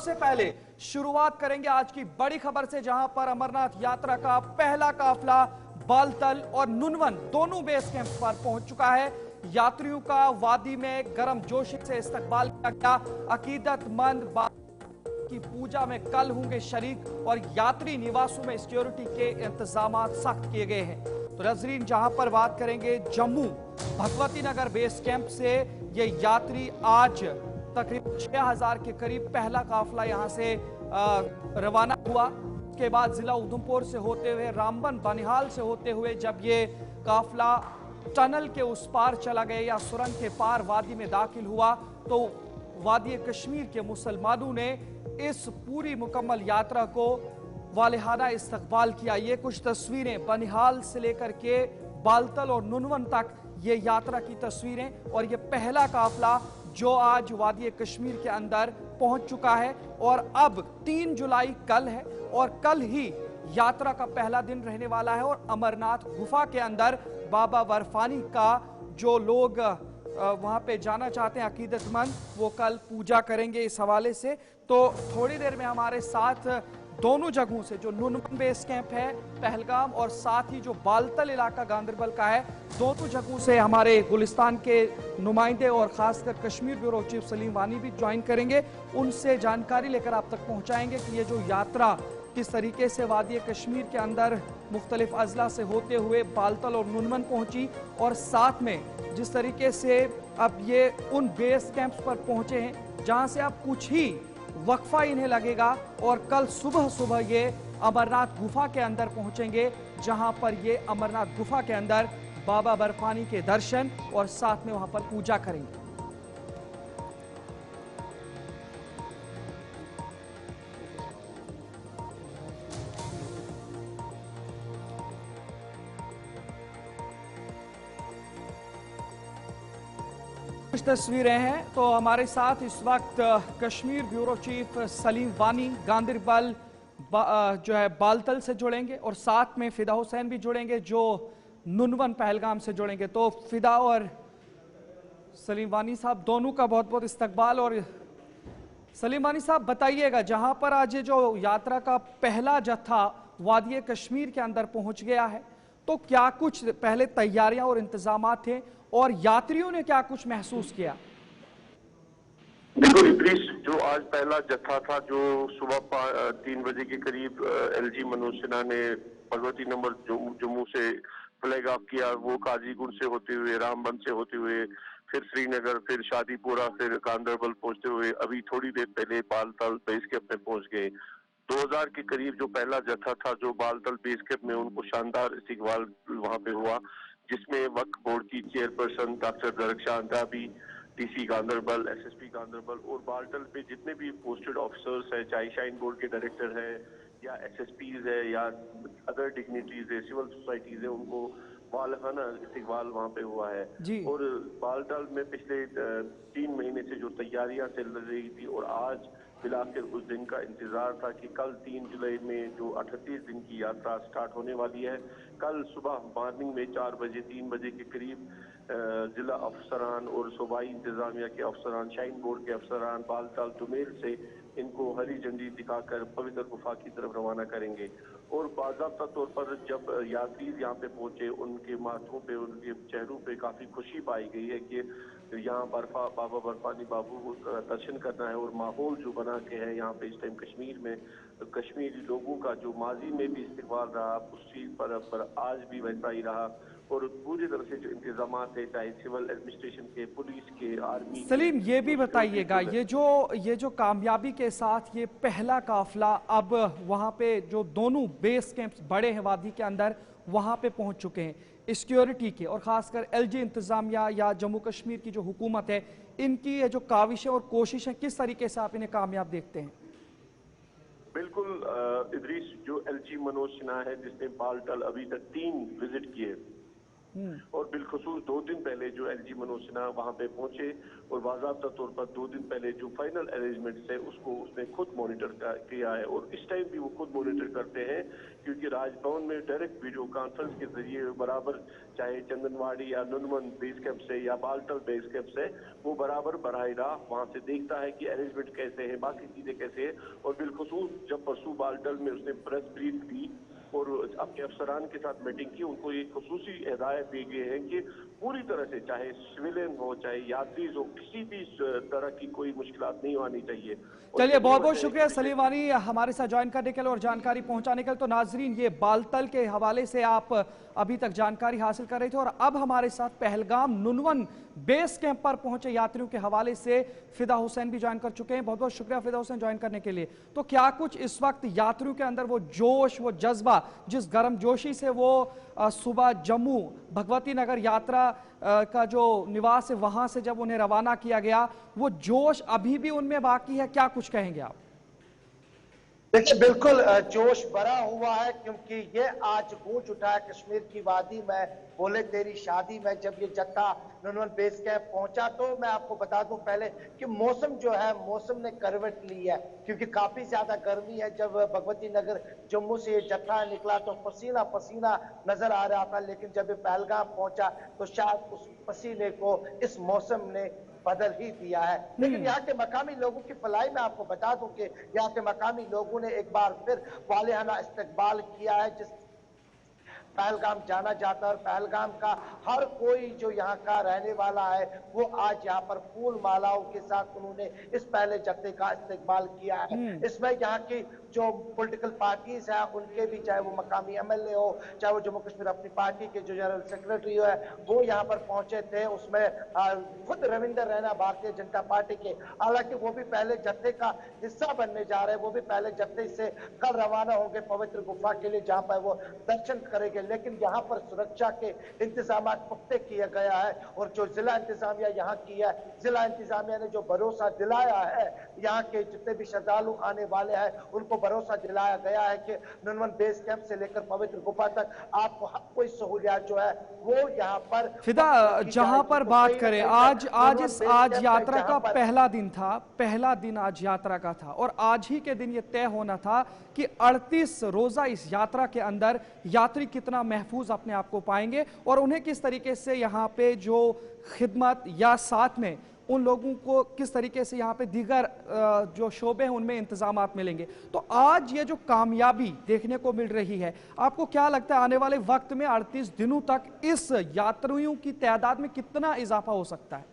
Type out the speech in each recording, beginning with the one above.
से पहले शुरुआत करेंगे आज की बड़ी खबर से, जहां पर अमरनाथ यात्रा का पहला काफला बालतल और नुनवन दोनों बेस कैंप पर पहुंच चुका है। यात्रियों का वादी में गर्मजोशी से इस्तकबाल किया गया। अकीदतमंद की पूजा में कल होंगे शरीक और यात्री निवासों में सिक्योरिटी के इंतजाम सख्त किए गए हैं। तो नजरीन, जहां पर बात करेंगे जम्मू भगवती नगर बेस कैंप से ये यात्री आज तकरीबन 6000 के करीब पहला काफला यहां से रवाना हुआ। उसके बाद जिला उधमपुर से होते हुए रामबन बनिहाल से होते हुए जब ये काफला टनल के उस पार चला गया या सुरंग के पार वादी में दाखिल हुआ, तो वादी कश्मीर के मुसलमानों ने इस पूरी मुकम्मल यात्रा को वालिहाना इस्तकबाल किया। ये कुछ तस्वीरें बनिहाल से लेकर के बालतल और नुनवन तक ये यात्रा की तस्वीरें, और ये पहला काफला जो आज वादी कश्मीर के अंदर पहुंच चुका है। और अब 3 जुलाई कल है और कल ही यात्रा का पहला दिन रहने वाला है। और अमरनाथ गुफा के अंदर बाबा बर्फानी का जो लोग वहां पे जाना चाहते हैं अकीदतमंद, वो कल पूजा करेंगे। इस हवाले से तो थोड़ी देर में हमारे साथ दोनों जगहों से, जो नुनवन बेस कैंप है पहलगाम और साथ ही जो बालतल इलाका गांदरबल का है, दोनों जगहों से हमारे गुलिस्तान के नुमाइंदे और खासकर कश्मीर ब्यूरो चीफ सलीम वानी भी ज्वाइन करेंगे। उनसे जानकारी लेकर आप तक पहुंचाएंगे कि ये जो यात्रा किस तरीके से वादी कश्मीर के अंदर मुख्तलिफ अजला से होते हुए बालतल और नुनवन पहुंची, और साथ में जिस तरीके से अब ये उन बेस कैंप्स पर पहुंचे हैं जहां से अब कुछ ही वक्फा इन्हें लगेगा और कल सुबह सुबह ये अमरनाथ गुफा के अंदर पहुंचेंगे, जहां पर ये अमरनाथ गुफा के अंदर बाबा बर्फानी के दर्शन और साथ में वहां पर पूजा करेंगे। कुछ तस्वीरें हैं तो हमारे साथ इस वक्त कश्मीर ब्यूरो चीफ सलीम वानी गांदरबल जो है बालतल से जुड़ेंगे, और साथ में फिदा हुसैन भी जुड़ेंगे जो नुनवन पहलगाम से जुड़ेंगे। तो फिदा और सलीम वानी साहब दोनों का बहुत बहुत इस्तकबाल। और सलीम वानी साहब बताइएगा, जहां पर आज ये जो यात्रा का पहला जत्था वादी कश्मीर के अंदर पहुंच गया है, तो क्या कुछ पहले तैयारियां और इंतजाम थे और यात्रियों ने क्या कुछ महसूस किया? देखो इद्रीस, जो आज पहला जत्था था जो सुबह 3 बजे के करीब एलजी मनोज सिन्हा ने भगवती नंबर जम्मू से फ्लैग ऑफ किया, वो काजीगुंड से होते हुए रामबन से होते हुए फिर श्रीनगर, फिर शादीपुरा, फिर गांदरबल पहुंचते हुए अभी थोड़ी देर पहले बालतल बेस कैंप में पहुंच गए। 2000 के करीब जो पहला जत्था था जो बालतल बेस कैंप में, उनको शानदार इस्तकबाल वहां पे हुआ, जिसमें वक्फ बोर्ड की चेयरपर्सन डॉक्टर दरख्शान दाबी, डीसी गांदरबल, एसएसपी गांदरबल और बालतल पे जितने भी पोस्टेड ऑफिसर्स हैं, चाहे शाइन बोर्ड के डायरेक्टर हैं या एसएसपीज है या अदर डिग्निटीज है, सिविल सोसाइटीज है, उनको वालहाना इस्तकबाल वहाँ पे हुआ है। और बालतल में पिछले 3 महीने से जो तैयारियां चल रही थी और आज बिलाखिर उस दिन का इंतजार था कि कल 3 जुलाई में जो 38 दिन की यात्रा स्टार्ट होने वाली है, कल सुबह मॉर्निंग में 4 बजे 3 बजे के करीब जिला अफसरान और सूबाई इंतजामिया के अफसरान, शाइन बोर्ड के अफसरान बालतल टुमेल से इनको हरी झंडी दिखाकर पवित्र गुफा की तरफ रवाना करेंगे। और बाज़ाब्ता तौर पर जब यात्री यहाँ पे पहुंचे, उनके माथों पे, उनके चेहरों पे काफी खुशी पाई गई है कि यहाँ बाबा बर्फानी बाबू को दर्शन करना है। और माहौल जो बना के है यहाँ पे इस टाइम कश्मीर में, कश्मीरी लोगों का जो माजी में भी इस्तकबाल रहा, उस चीज पर आज भी वैसा ही रहा। और पूरी तरह से जो इंतजाम है, चाहे सिविल एडमिनिस्ट्रेशन के, पुलिस के, आर्मी। सलीम, ये भी बताइएगा, ये जो कामयाबी के साथ ये पहला काफला अब वहां पे जो दोनों बेस कैंप्स बड़े हैं वादी के अंदर, वहां पे पहुंच चुके हैं, सिक्योरिटी के और खासकर एलजी इंतजामिया या जम्मू कश्मीर की जो हुकूमत है, इनकी ये जो काविशें और कोशिशें, किस तरीके से आप इन्हें कामयाब देखते हैं? बिल्कुल इद्रीस, जो एलजी मनोज सिन्हा है जिसने बालतल अभी तक 3 विजिट किए, और बिलखसूस 2 दिन पहले जो एलजी मनोज सिन्हा वहां पे पहुंचे और बाकायदा तौर पर 2 दिन पहले जो फाइनल अरेंजमेंट्स है उसको उसने खुद मॉनिटर किया है और इस टाइम भी वो खुद मॉनिटर करते हैं, क्योंकि राजभवन में डायरेक्ट वीडियो कॉन्फ्रेंस के जरिए बराबर चाहे चंदनवाड़ी या नुनवन बेस कैंप से या बालतल बेस कैंप से वो बराबर बराह राह वहां से देखता है कि अरेंजमेंट कैसे है, बाकी चीजें कैसे है। और बिलखसूस जब परसों बालतल में उसने प्रेस ब्रीफ दी और अपने अफसरान के साथ मीटिंग की, उनको एक खुसूसी हिदायत दी गई है कि पूरी तरह से चाहे सिविलियन हो चाहे यात्री हो किसी भी तरह की कोई मुश्किलात नहीं आनी चाहिए। चलिए, बहुत बहुत शुक्रिया सलीम वानी हमारे साथ ज्वाइन करने के लिए और जानकारी पहुंचाने के लिए। तो नाजरीन, ये बालतल के हवाले से आप अभी तक जानकारी हासिल कर रहे थे और अब हमारे साथ पहलगाम नुनवन बेस कैंप पर पहुंचे यात्रियों के हवाले से फिदा हुसैन भी ज्वाइन कर चुके हैं। बहुत बहुत शुक्रिया फिदा हुसैन ज्वाइन करने के लिए। तो क्या कुछ इस वक्त यात्रियों के अंदर वो जोश, वो जज्बा, जिस गर्मजोशी से वो सुबह जम्मू भगवती नगर यात्रा का जो निवास है वहां से जब उन्हें रवाना किया गया, वो जोश अभी भी उनमें बाकी है? क्या कुछ कहेंगे आप? देखिए, बिल्कुल जोश भरा हुआ है, क्योंकि ये आज गूंज उठा है कश्मीर की वादी में, बोले तेरी शादी में। जब ये जत्था नुनवन बेस कैंप पहुंचा तो मैं आपको बता दूं पहले कि मौसम जो है, मौसम ने करवट ली है, क्योंकि काफी ज्यादा गर्मी है। जब भगवती नगर जम्मू से ये जत्था निकला तो पसीना पसीना नजर आ रहा था, लेकिन जब ये पहलगाम पहुंचा तो शायद उस पसीने को इस मौसम ने बदल ही दिया है। लेकिन यहाँ के मकामी लोगों की भलाई मैं आपको बता दूं कि यहाँ के मकामी लोगों ने एक बार फिर वालिहाना इस्तकबाल किया है, जिस पहलगाम जाना जाता है। और पहलगाम का हर कोई जो यहाँ का रहने वाला है वो आज यहाँ पर फूल मालाओं के साथ उन्होंने इस पहले जत्थे का इस्तकबाल किया है। इसमें यहाँ की जो पॉलिटिकल पार्टीज है उनके भी, चाहे वो मकामी एमएलए हो, चाहे वो जम्मू कश्मीर अपनी पार्टी के जो जनरल सेक्रेटरी है वो यहाँ पर पहुंचे थे। उसमें खुद रविंदर रैना भारतीय जनता पार्टी के, हालांकि वो भी पहले जत्थे का हिस्सा बनने जा रहे हैं, वो भी पहले जत्थे से कल रवाना होंगे पवित्र गुफा के लिए, जहां पर वो दर्शन करेंगे। लेकिन यहाँ पर सुरक्षा के इंतजाम पुख्ते किया गया है और जो जिला इंतजामिया यहाँ की है, जिला इंतजामिया ने जो भरोसा दिलाया है यहाँ के जितने भी श्रद्धालु आने वाले हैं उनको भरोसा दिलाया गया है कि नुनवन बेस कैंप से लेकर पवित्र गुफा तक आपको हर कोई सहूलियत जो है वो यहाँ पर फिदा, जहां पर बात करें आज यात्रा का पहला दिन था, पहला दिन आज यात्रा का था और आज ही के दिन ये तय होना था कि 38 रोजा इस यात्रा के अंदर यात्री कितना महफूज अपने आप को पाएंगे और उन्हें किस तरीके से यहाँ पे जो खिदमत या साथ में उन लोगों को किस तरीके से यहाँ पे दीगर जो शोबे हैं उनमें इंतजामात मिलेंगे। तो आज ये जो कामयाबी देखने को मिल रही है, आपको क्या लगता है आने वाले वक्त में 38 दिनों तक इस यात्रियों की तादाद में कितना इजाफा हो सकता है?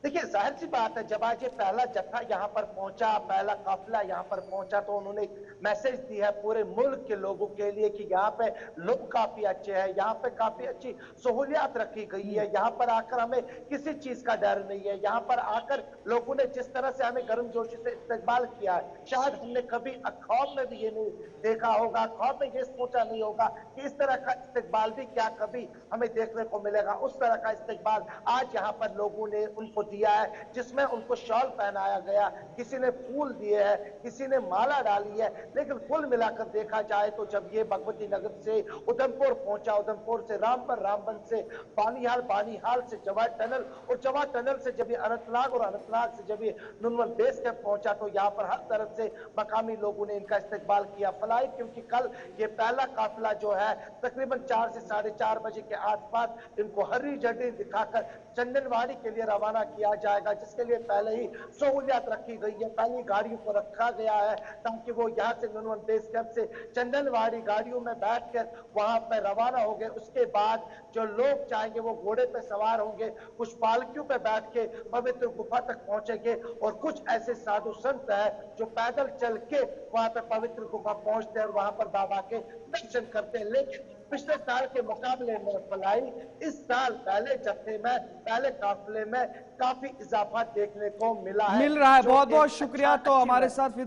देखिए, जाहिर सी बात है, जब आज ये पहला जत्था यहाँ पर पहुंचा, पहला काफिला यहाँ पर पहुंचा तो उन्होंने एक मैसेज दी है पूरे मुल्क के लोगों के लिए कि यहाँ पे लोग काफी अच्छे हैं, यहाँ पे काफी अच्छी सहूलियत रखी गई है, यहाँ पर आकर हमें किसी चीज का डर नहीं है। यहाँ पर आकर लोगों ने जिस तरह से हमें गर्मजोशी से इस्तकबाल किया है, शायद हमने कभी ख्वाब में भी ये नहीं देखा होगा, ख्वाब में ये सोचा नहीं होगा कि इस तरह का इस्तकबाल भी क्या कभी हमें देखने को मिलेगा। उस तरह का इस्तकबाल आज यहाँ पर लोगों ने उनको दिया है, जिसमें उनको शॉल पहनाया गया, किसी ने फूल दिए हैं, किसी ने माला डाली है। लेकिन कुल मिलाकर देखा जाए तो जब ये भगवती नगर से उधमपुर पहुंचा, उधमपुर से रामबन, रामबन से बानीहाल, बानीहाल से जवाहर टनल और जवाहर टनल से जब ये अनंतनाग और अनंतनाग से जब ये नुनवन बेस कैंप पहुंचा तो यहाँ पर हर तरफ से मकामी लोगों ने इनका इस्तकबाल किया। फलाई क्योंकि कल ये पहला काफिला जो है तकरीबन 4 से 4:30 बजे के आसपास इनको हरी झंडी दिखाकर चंदनवाड़ी के लिए रवाना किया जाएगा, जिसके लिए पहले ही सहूलियत रखी गई है। पहली गाड़ियों को रखा गया है ताकि वो यहाँ से नुनवन बेस कैंप से चंदनवाड़ी गाड़ियों में बैठकर वहां पर रवाना होंगे। उसके बाद जो लोग चाहेंगे वो घोड़े पे सवार होंगे, कुछ पालकियों पे बैठ के पवित्र गुफा तक पहुंचेंगे और कुछ ऐसे साधु संत हैं जो पैदल चल के वहां पे पवित्र गुफा पहुंचते हैं और वहां पर बाबा के दर्शन करते हैं। लेकिन पिछले साल के मुकाबले में फलाई इस साल पहले जत्थे में, पहले काफिले में काफी इजाफा देखने को मिल रहा है। बहुत बहुत शुक्रिया। तो हमारे साथ